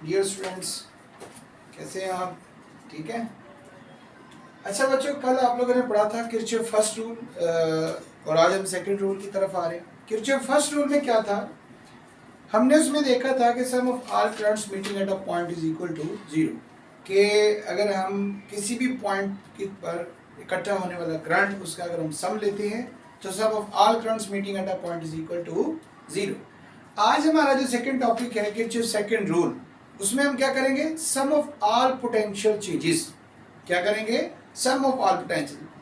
Dear students, कैसे हैं आप? ठीक है। अच्छा बच्चों, कल आप लोगों ने पढ़ा था किरचॉफ फर्स्ट रूल और आज हम सेकंड रूल की तरफ आ रहे हैं। किरचॉफ फर्स्ट रूल में क्या था? हमने उसमें देखा था कि sum of all currents meeting at a point is equal to zero, कि अगर हम किसी भी पॉइंट की पर इकट्ठा होने वाला करंट उसका अगर हम सम लेते हैं तो sum of all currents meeting at a point is equal to zero. आज हमारा जो सेकंड टॉपिक है किरचॉफ सेकंड रूल, उसमें हम क्या करेंगे? Sum of all potential changes. क्या करेंगे? Sum of all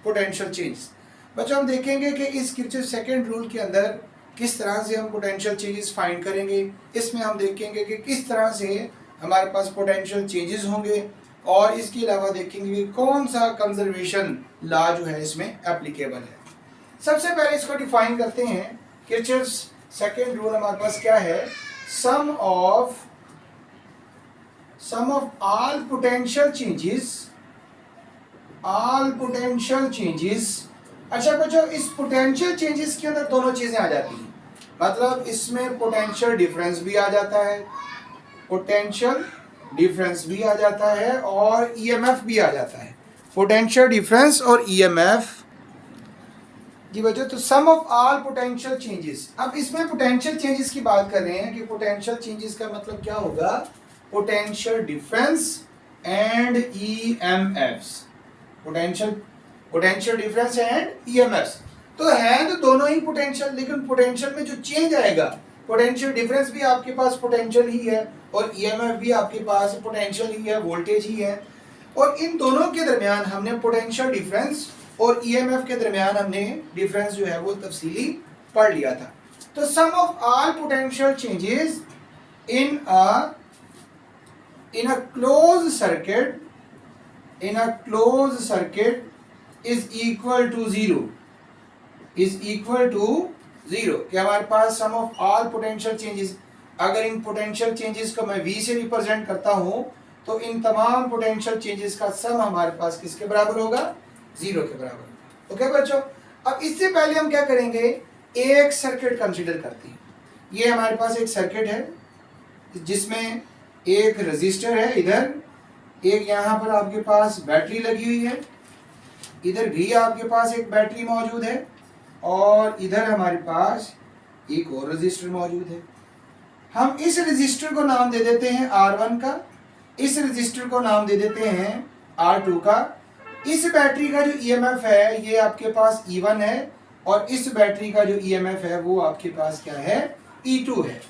potential changes. बच्चों, हम देखेंगे कि इस किरचॉफ सेकंड रूल के अंदर किस तरह से हम पोटेंशियल चेंजेस फाइंड करेंगे। इसमें हम देखेंगे कि किस तरह से हमारे पास पोटेंशियल चेंजेस होंगे और इसके अलावा देखेंगे कि कौन सा कंजर्वेशन लॉ जो है इसमें एप्लीकेबल है। सबसे पहले इसको डिफाइन करते हैं। किरचॉफ सेकंड रूल हमारे पास क्या है? Sum of all potential changes। अच्छा बच्चों, इस पोटेंशियल चेंजेस के अंदर दोनों चीजें आ जाती हैं। मतलब इसमें पोटेंशियल डिफरेंस भी आ जाता है, पोटेंशियल डिफरेंस भी आ जाता है और ईएमएफ भी आ जाता है। पोटेंशियल डिफरेंस और ईएमएफ जी बच्चों। तो sum of all potential changes, अब इसमें पोटेंशियल चेंजेस की बात कर रहे हैं कि पोटेंशियल चेंजेस का मतलब क्या होगा? Potential difference and EMFs. Potential difference and EMFs तो है तो दोनों ही पोटेंशियल, लेकिन पोटेंशियल में जो चेंज आएगा, पोटेंशियल डिफरेंस भी आपके पास पोटेंशियल ही है और ईएमएफ भी आपके पास पोटेंशियल ही है, वोल्टेज ही है। और इन दोनों के दरमियान हमने पोटेंशियल डिफरेंस और ईएमएफ के दरमियान हमने डिफरेंस जो है वो तफसीली पढ़ लिया था। तो sum of all potential changes in a closed circuit is equal to zero, कि हमारे पास sum of all potential changes, अगर इन पोटेंशियल चेंजेस को मैं V से रिप्रेजेंट करता हूं तो इन तमाम पोटेंशियल चेंजेस का सम हमारे पास किसके बराबर होगा? जीरो के बराबर होगा। ओके बच्चों, अब इससे पहले हम क्या करेंगे? एक सर्किट कंसीडर करते हैं। ये हमारे पास एक सर्किट है जिसमें एक रजिस्टर है, इधर एक यहाँ पर आपके पास बैटरी लगी हुई है, इधर भी आपके पास एक बैटरी मौजूद है और इधर हमारे पास एक और रजिस्टर मौजूद है। हम इस रजिस्टर को नाम दे देते हैं R1 का, इस रजिस्टर को नाम दे देते हैं R2 का। इस बैटरी का जो ईएमएफ है ये आपके पास E1 है और इस बैटरी का जो ईएमएफ है वो आपके पास क्या है? E2 है।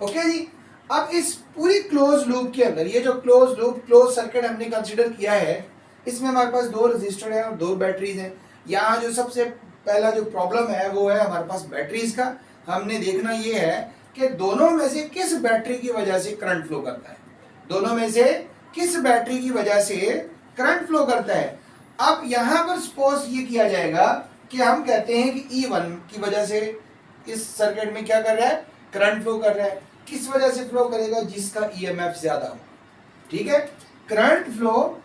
ओके जी। अब इस पूरी क्लोज लूप के अंदर, ये जो क्लोज सर्किट हमने कंसीडर किया है, इसमें हमारे पास दो रजिस्टर हैं और दो बैटरीज हैं। यहाँ जो सबसे पहला जो प्रॉब्लम है वो है हमारे पास बैटरीज का। हमने देखना ये है कि दोनों में से किस बैटरी की वजह से करंट फ्लो करता है, दोनों में से किस बैटरी की वजह से करंट फ्लो करता है। अब यहाँ पर सपोज ये किया जाएगा कि हम कहते हैं कि E1 की वजह से इस सर्किट में क्या कर रहा है? करंट फ्लो कर रहा है। किस वजह से फ्लो करेगा? जिसका ईएमएफ ज्यादा हो। ठीक है, करंट फ्लो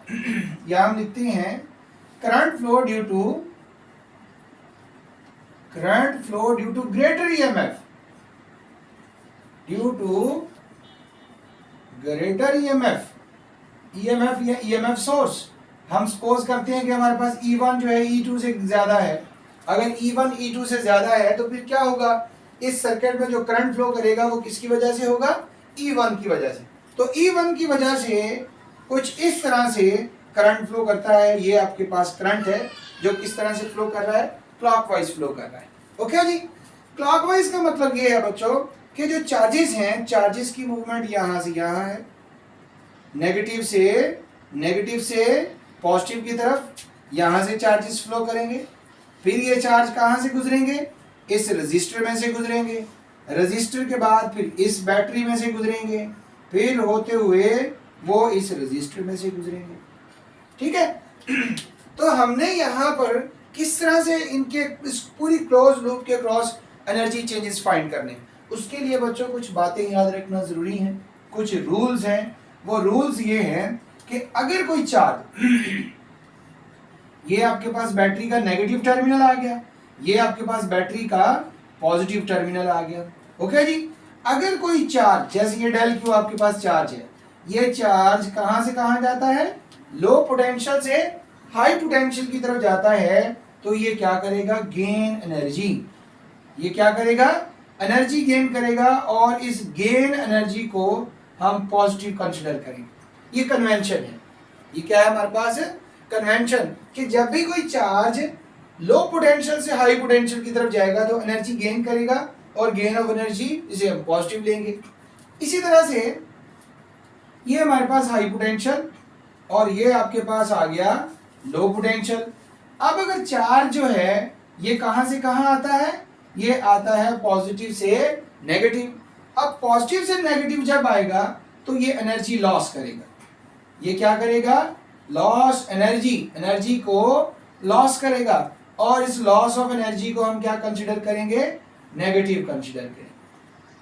या हम लिखते हैं current flow due to greater EMF, EMF या ईएमएफ सोर्स। हम सपोज करते हैं कि हमारे पास E1 जो है E2 से ज्यादा है। अगर E1 E2 से ज्यादा है तो फिर क्या होगा? इस सर्किट में जो करंट फ्लो करेगा वो किसकी वजह से होगा? E1 की वजह से। तो E1 की वजह से कुछ इस तरह से करंट फ्लो करता है। ये आपके पास करंट है जो किस तरह से फ्लो कर रहा है? क्लॉकवाइज फ्लो कर रहा है। ओके जी। क्लॉकवाइज का मतलब ये है बच्चों कि जो चार्जेस हैं, चार्जेस की मूवमेंट यहाँ से यहाँ है, नेगेटिव से पॉजिटिव की तरफ यहाँ से चार्जेस फ्लो करेंगे। फिर ये चार्ज कहाँ से गुजरेंगे? इस रजिस्टर में से गुजरेंगे, रजिस्टर के बाद फिर इस बैटरी में से गुजरेंगे, फिर होते हुए वो इस रजिस्टर में से गुजरेंगे। ठीक है। तो हमने यहाँ पर किस तरह से इनके इस पूरी क्लोज लूप के क्रॉस एनर्जी चेंजेस फाइंड करने, उसके लिए बच्चों कुछ बातें याद रखना जरूरी है, कुछ रूल्स हैं। वो रूल्स ये हैं कि अगर कोई चार्ज ये आपके पास बैटरी का नेगेटिव टर्मिनल आ गया, ये आपके पास बैटरी का पॉजिटिव टर्मिनल आ गया। ओके जी। अगर कोई चार्ज, जैसे ये डेल क्यू आपके पास चार्ज है, ये चार्ज कहां से कहां जाता है, लो पोटेंशियल से हाई पोटेंशियल की तरफ जाता है, तो ये क्या करेगा, गेन एनर्जी, ये क्या करेगा, एनर्जी गेन करेगा, और इस गेन एनर्जी को हम पॉजिटिव कंसिडर करेंगे। ये कन्वेंशन है, ये क्या है हमारे पास कन्वेंशन, कि जब भी कोई चार्ज लो पोटेंशियल से हाई पोटेंशियल की तरफ जाएगा तो एनर्जी गेन करेगा, और गेन ऑफ एनर्जी इसे हम पॉजिटिव लेंगे। इसी तरह से ये हमारे पास हाई पोटेंशियल और ये आपके पास आ गया लो पोटेंशियल। अब अगर चार्ज जो है ये कहां से कहां आता है, ये आता है पॉजिटिव से नेगेटिव। अब पॉजिटिव से नेगेटिव जब आएगा तो ये एनर्जी लॉस करेगा, ये क्या करेगा, लॉस एनर्जी, एनर्जी को लॉस करेगा, और इस लॉस ऑफ एनर्जी को हम क्या कंसीडर करेंगे, नेगेटिव कंसीडर करेंगे।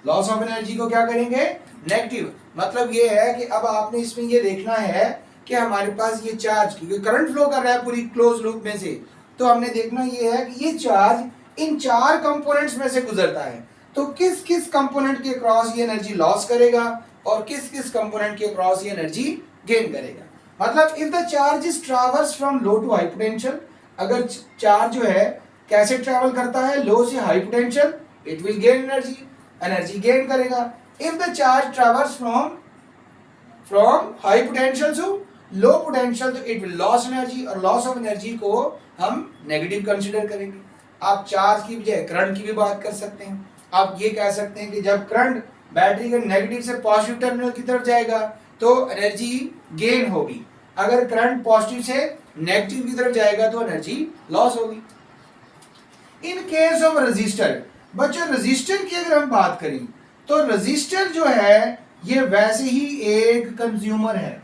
लॉस ऑफ एनर्जी को क्या करेंगे, नेगेटिव। मतलब ये है कि अब आपने इसमें ये देखना है कि हमारे पास ये चार्ज, क्योंकि करंट फ्लो कर रहा है पूरी क्लोज लूप में से, तो हमने देखना ये है कि ये चार्ज इन चार कंपोनेंट्स में से गुजरता है, तो किस किस कंपोनेंट के क्रॉस ये एनर्जी लॉस करेगा और किस किस कंपोनेंट के क्रॉस ये एनर्जी गेन करेगा। मतलब if the charge is traverse from low to high potential, अगर चार्ज जो है कैसे ट्रैवल करता है, लो से high potential, it will gain energy, energy gain करेगा। If the charge traverse from high potential to low potential, तो it will loss energy, और लॉस ऑफ एनर्जी को हम नेगेटिव कंसीडर करेंगे। आप चार्ज की बजाय करंट की भी बात कर सकते हैं। आप ये कह सकते हैं कि जब करंट बैटरी के नेगेटिव से पॉजिटिव टर्मिनल की तरफ जाएगा तो एनर्जी गेन होगी, अगर करंट पॉजिटिव से नेगेटिव की तरफ जाएगा तो एनर्जी लॉस होगी। इन केस ऑफ रेजिस्टर, बच्चों रेजिस्टर की अगर हम बात करें तो रेजिस्टर जो है ये वैसे ही एक कंज्यूमर है।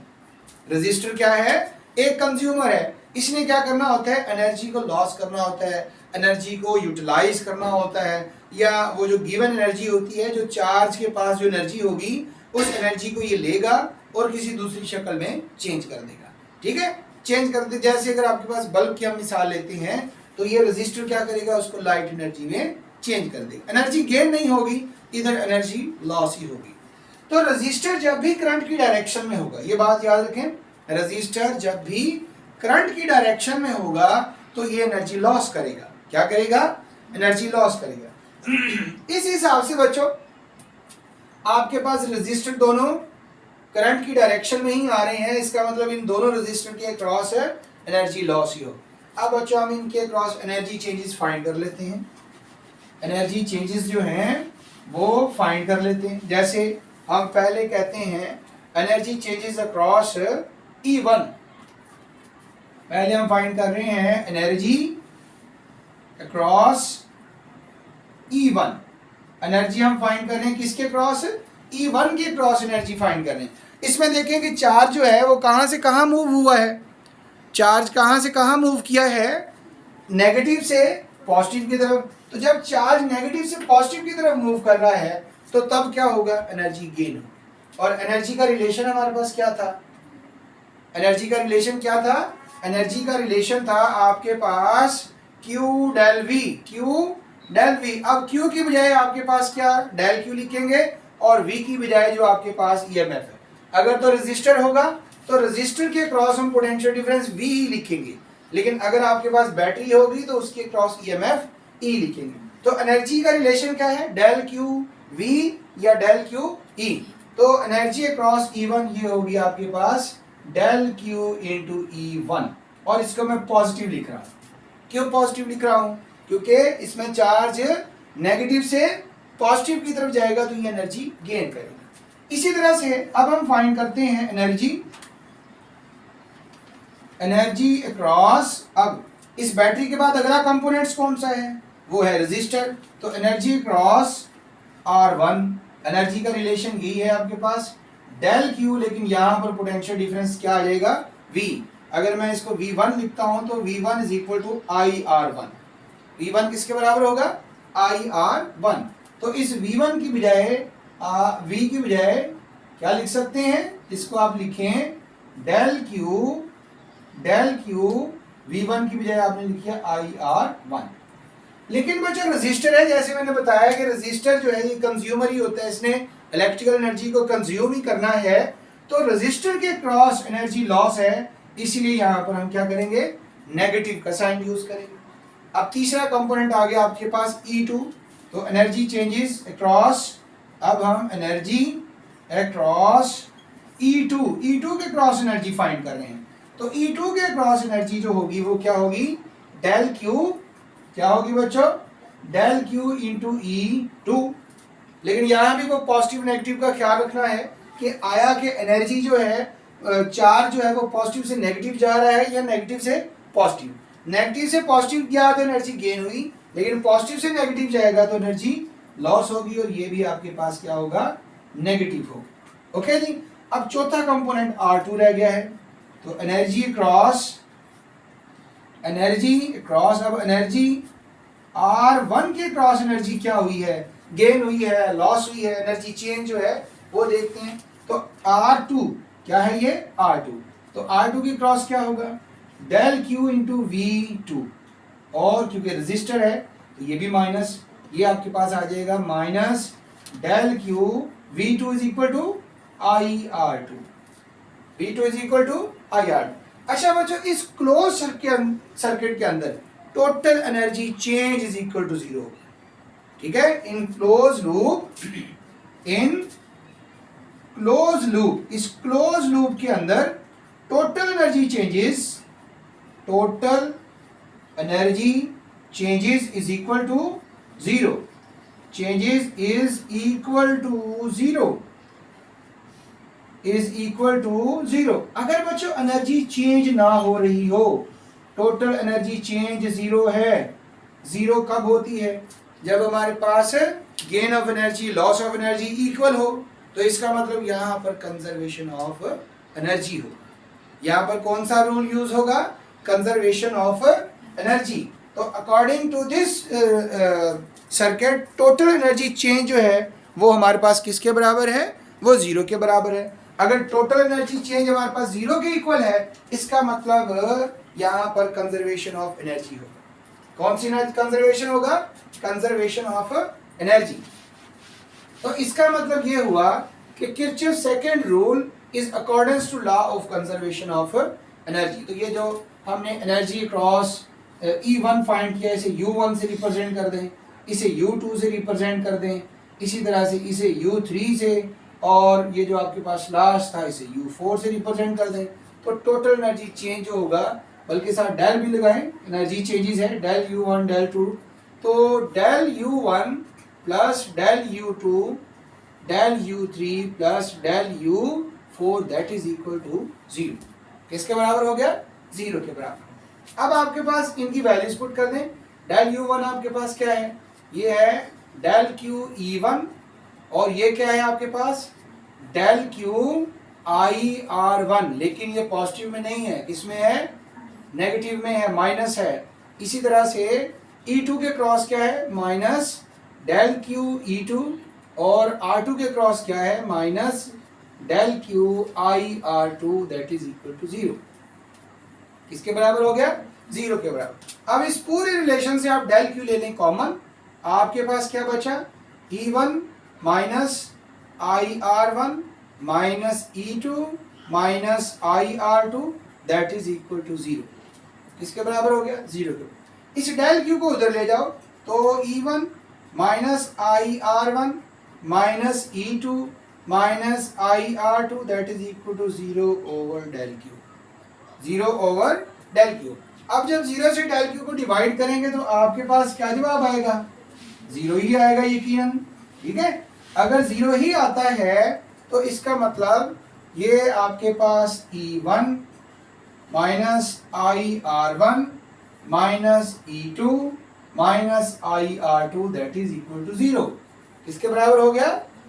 रेजिस्टर क्या है, एक कंज्यूमर है। इसने क्या करना होता है, एनर्जी को लॉस करना होता है, एनर्जी को यूटिलाइज करना होता है, या वो जो गिवन एनर्जी होती है, जो चार्ज के पास जो एनर्जी होगी उस एनर्जी को ये लेगा और किसी दूसरी शक्ल में चेंज कर देगा। ठीक है, चेंज कर दे। जैसे अगर आपके पास बल्ब की हम मिसाल लेते हैं तो ये रेजिस्टर क्या करेगा, उसको लाइट एनर्जी में चेंज कर देगा। एनर्जी गेन नहीं होगी, इधर एनर्जी लॉस ही होगी। तो रेजिस्टर जब भी करंट की डायरेक्शन में होगा, ये बात याद रखें, रेजिस्टर जब भी करंट की डायरेक्शन में होगा तो ये एनर्जी लॉस करेगा। क्या करेगा, एनर्जी लॉस करेगा। इस हिसाब से बच्चों आपके पास रेजिस्टर दोनों करंट की डायरेक्शन में ही आ रहे हैं, इसका मतलब इन दोनों रेजिस्टर के क्रॉस है एनर्जी लॉस ही हो। अब बच्चों हम इनके क्रॉस एनर्जी चेंजेस फाइंड कर लेते हैं। एनर्जी चेंजेस जो हैं वो फाइंड कर लेते हैं। जैसे हम पहले कहते हैं एनर्जी चेंजेस अक्रॉस E1, पहले हम फाइंड कर रहे हैं एनर्जी अक्रॉस E1। एनर्जी हम फाइंड कर रहे हैं किसके क्रॉस, E1 के क्रॉस एनर्जी फाइंड कर रहे हैं। इसमें देखें कि चार्ज जो है वो कहां से कहां मूव हुआ है, चार्ज कहां से कहां मूव किया है, नेगेटिव से पॉजिटिव की तरफ। तो जब चार्ज नेगेटिव से पॉजिटिव की तरफ मूव कर रहा है तो तब क्या होगा, एनर्जी गेन होगा। और एनर्जी का रिलेशन हमारे पास क्या था, एनर्जी का रिलेशन क्या था, एनर्जी का रिलेशन था आपके पास Q del V, Q del V। अब Q की बजाय आपके पास क्या डेल Q लिखेंगे, और V की बजाय जो आपके पास EMF है। अगर तो रेजिस्टर होगा तो रेजिस्टर के क्रॉस हम पोटेंशियल डिफरेंस V ही लिखेंगे, लेकिन अगर आपके पास बैटरी होगी तो उसके क्रॉस EMF E लिखेंगे। तो एनर्जी का रिलेशन क्या है, डेल Q V या डेल Q E। तो एनर्जी अक्रॉस E1 ये होगी आपके पास डेल Q इंटू E1, और इसको मैं पॉजिटिव लिख रहा हूँ। क्यों पॉजिटिव लिख रहा हूँ, क्योंकि इसमें चार्ज नेगेटिव से पॉजिटिव की तरफ जाएगा तो ये एनर्जी गेन करेगा। इसी तरह से अब हम फाइंड करते हैं एनर्जी अक्रॉस। अब इस बैटरी के बाद अगला कंपोनेंट्स कौन सा है, वो है रेजिस्टर। तो एनर्जी अक्रॉस R1, एनर्जी का रिलेशन यही है आपके पास डेल Q, लेकिन यहां पर पोटेंशियल डिफरेंस क्या आ जाएगा, V। अगर मैं इसको V1 लिखता हूं तो V1 is equal to IR1। V1 किसके बराबर होगा, IR1। तो इस V1 की बजाय V की बजाय क्या लिख सकते हैं, इसको आप लिखें डेल Q V1 की बजाय आपने लिखी है IR1। लेकिन बच्चों रजिस्टर है, जैसे मैंने बताया कि रजिस्टर जो है ये कंज्यूमर ही होता है, इसने इलेक्ट्रिकल एनर्जी को कंज्यूम ही करना है, तो रजिस्टर के क्रॉस एनर्जी लॉस है, इसीलिए यहाँ पर हम क्या करेंगे, नेगेटिव का साइन यूज करेंगे। अब तीसरा कंपोनेंट आ गया आपके पास E2, तो एनर्जी चेंजेस अक्रॉस, अब हम एनर्जी अक्रॉस E2 के क्रॉस एनर्जी फाइंड कर रहे हैं, तो E2 के क्रॉस एनर्जी जो होगी वो क्या होगी, डेल क्यू, क्या होगी बच्चों, डेल क्यू इंटू E2। लेकिन यहाँ भी वो पॉजिटिव नेगेटिव का ख्याल रखना है कि आया कि एनर्जी जो है, चार्ज जो है वो पॉजिटिव से नेगेटिव जा रहा है या नेगेटिव से पॉजिटिव। नेगेटिव से पॉजिटिव गया तो एनर्जी गेन हुई, लेकिन पॉजिटिव से नेगेटिव जाएगा तो एनर्जी लॉस होगी, और ये भी आपके पास क्या होगा, नेगेटिव होगा। ओके जी। अब चौथा कंपोनेंट R2 रह गया है, तो एनर्जी क्रॉस, अब एनर्जी R1 के क्रॉस एनर्जी क्या हुई है, गेन हुई है, लॉस हुई है, एनर्जी चेंज जो है वो देखते हैं। तो R2 क्या है, ये R2, तो R2 की क्रॉस क्या होगा, डेल Q इंटू V2, और क्योंकि रेजिस्टर है तो ये भी माइनस, ये आपके पास आ जाएगा minus del Q V2 is equal to IR2, V2 is equal to IR2। अच्छा बच्चों, इस क्लोज सर्किट के अंदर total energy change is equal to 0, ठीक है। इन क्लोज लूप, इस क्लोज लूप के अंदर total energy changes is equal to 0, is equal to 0। अगर बच्चों एनर्जी चेंज ना हो रही हो, टोटल एनर्जी चेंज 0 है, 0 कब होती है, जब हमारे पास gain of energy loss of energy equal हो, तो इसका मतलब यहाँ पर कंजर्वेशन ऑफ एनर्जी हो। यहाँ पर कौन सा रूल यूज होगा, कंजर्वेशन ऑफ एनर्जी। तो according to this circuit total energy change जो है वो हमारे पास किसके बराबर है, वो 0 के बराबर है। अगर टोटल एनर्जी चेंज हमारे पास 0 के इक्वल है, इसका मतलब यहाँ पर कंजर्वेशन ऑफ एनर्जी होगा। कौन सी कंजर्वेशन होगा, कंजर्वेशन ऑफ एनर्जी। तो इसका मतलब ये हुआ कि Kirchhoff second rule is accordance to law of conservation of energy. तो ये जो हमने एनर्जी क्रॉस E1 फाइंड किया, इसे U1 से रिप्रेजेंट कर दें, इसे U2 से रिप्रेजेंट कर दें, इसी तरह से इसे U3 से, और ये जो आपके पास लास्ट था इसे U4 से रिप्रेजेंट कर दें, तो टोटल एनर्जी चेंज होगा, बल्कि साथ डेल भी लगाएं, एनर्जी चेंजेस है डेल U1 डेल 2, तो del U1 plus del U2 del U3 plus del U4 that is equal to 0। किसके बराबर हो गया, 0 के बराबर। अब आपके पास इनकी वैल्यूज पुट कर दें। डेल U1 आपके पास क्या है, ये है डेल Q E1, और ये क्या है आपके पास, डेल Q IR1, लेकिन ये पॉजिटिव में नहीं है, इसमें है नेगेटिव में है, माइनस है। इसी तरह से E2 के क्रॉस क्या है, माइनस डेल Q E2, और R2 के क्रॉस क्या है, minus del Q IR2 that is equal to 0। किसके बराबर हो गया, 0 के बराबर। अब इस पूरे रिलेशन से आप डेल Q ले लें कॉमन, आपके पास क्या बचा, E1 minus IR1 minus E2 minus IR2 that is equal to 0। किसके बराबर हो गया, 0 के। इस डेल Q को उधर ले जाओ, तो E1 minus IR1 minus E2 minus IR2 that is equal to 0 over del Q, 0 over del Q। अब जब 0 से डेल Q को डिवाइड करेंगे तो आपके पास क्या जवाब आएगा, 0 ही आएगा यकीनन, ठीक है। अगर 0 ही आता है तो इसका मतलब ये आपके पास E1 minus IR1 minus E2 minus IR2 that is equal to 0। किसके बराबर हो गया,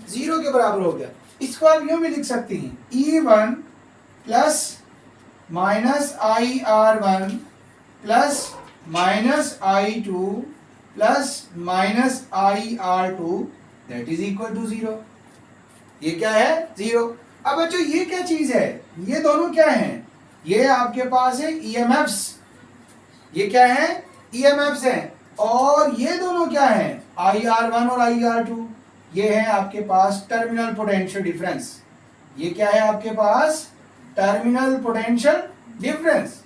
0 के बराबर हो गया। इसको आप यूं भी लिख सकते हैं, E1 plus minus IR1 plus minus I2 plus minus IR2 that is equal to 0। ये क्या है, 0। अब बच्चों ये क्या चीज है, ये दोनों क्या हैं, ये आपके पास है EMFs, ये क्या है, EMFs हैं। और ये दोनों क्या है, IR1 और IR2, ये है आपके पास टर्मिनल पोटेंशियल डिफरेंस। ये क्या है आपके पास, टर्मिनल पोटेंशियल डिफरेंस,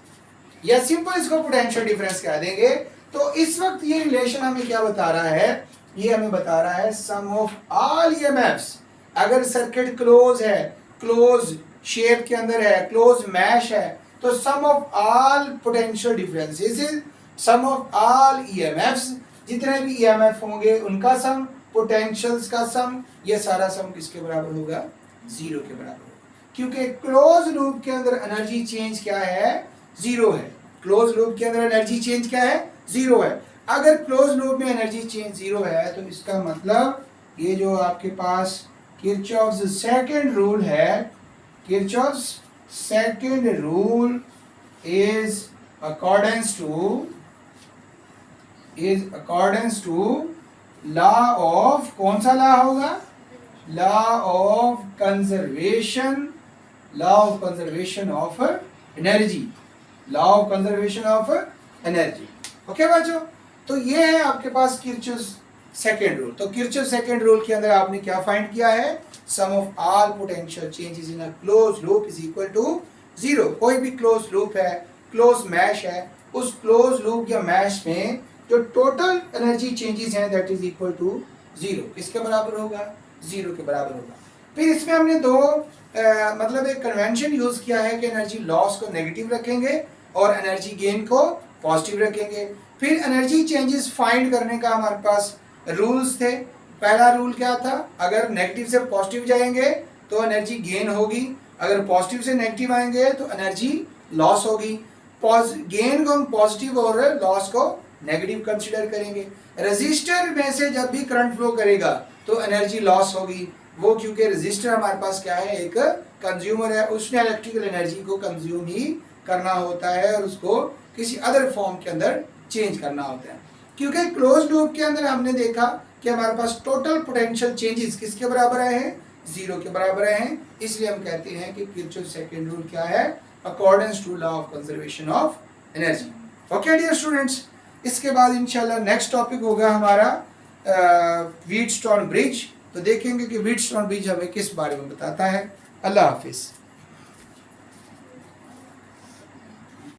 या सिंपल इसको पोटेंशियल डिफरेंस कह देंगे। तो इस वक्त ये रिलेशन हमें क्या बता रहा है, ये हमें बता रहा है सम ऑफ ऑल ईएमएफ्स। अगर सर्किट क्लोज है, क्लोज शेप के अंदर है, क्लोज मैश है, तो sum of all potential differences is sum of all EMFs. जितने भी ईएमएफ होंगे उनका सम, पोटेंशियल्स का सम, ये सारा सम किसके बराबर होगा, जीरो के बराबर होगा। क्योंकि क्लोज लूप के अंदर एनर्जी चेंज क्या है, जीरो है। क्लोज लूप के अंदर एनर्जी चेंज क्या है, जीरो है। अगर क्लोज लूप में एनर्जी चेंज जीरो है तो इसका मतलब ये जो आपके पास किरचॉफ्स सेकंड रूल है, Kirchhoff's second rule is accordance to law of, कौन सा लॉ होगा, law of conservation, law of conservation of energy, law of conservation of energy. Okay बच्चों, तो ये है आपके पास किरचॉफ्स सेकेंड रूल। तो किरचॉफ सेकेंड रूल के अंदर आपने क्या फाइंड किया है, sum of all potential changes in a close loop is equal to zero. कोई भी क्लोज लूप है, क्लोज मैश है, उस क्लोज लूप या मैश में जो टोटल एनर्जी चेंजेस हैं that is equal to zero. किसके बराबर होगा, जीरो के बराबर होगा। फिर इसमें हमने दो मतलब एक कन्वेंशन यूज किया है कि एनर्जी लॉस को नेगेटिव रखेंगे और एनर्जी गेन को पॉजिटिव रखेंगे। फिर एनर्जी चेंजेस फाइंड करने का हमारे पास रूल्स थे। पहला रूल क्या था, अगर नेगेटिव से पॉजिटिव जाएंगे तो एनर्जी गेन होगी, अगर पॉजिटिव से नेगेटिव आएंगे तो एनर्जी लॉस होगी। गेन को हम पॉजिटिव और लॉस को नेगेटिव कंसीडर करेंगे। रेजिस्टर में से जब भी करंट फ्लो करेगा तो एनर्जी लॉस होगी, वो क्योंकि रेजिस्टर हमारे पास क्या है, एक कंज्यूमर है, उसने इलेक्ट्रिकल एनर्जी को कंज्यूम ही करना होता है और उसको किसी अदर फॉर्म के अंदर चेंज करना होता है। क्योंकि क्लोज लूप के अंदर हमने देखा कि हमारे पास टोटल पोटेंशियल चेंजेस किसके बराबर आए हैं, जीरो के बराबर आए हैं, इसलिए हम कहते हैं कि किरचॉफ सेकंड रूल क्या है, accordance to law of conservation of energy. Okay dear students, इसके बाद इंशाल्लाह नेक्स्ट टॉपिक होगा हमारा व्हीटस्टोन ब्रिज। तो देखेंगे कि व्हीटस्टोन ब्रिज हमें किस बारे में बताता है। अल्लाह हाफिज।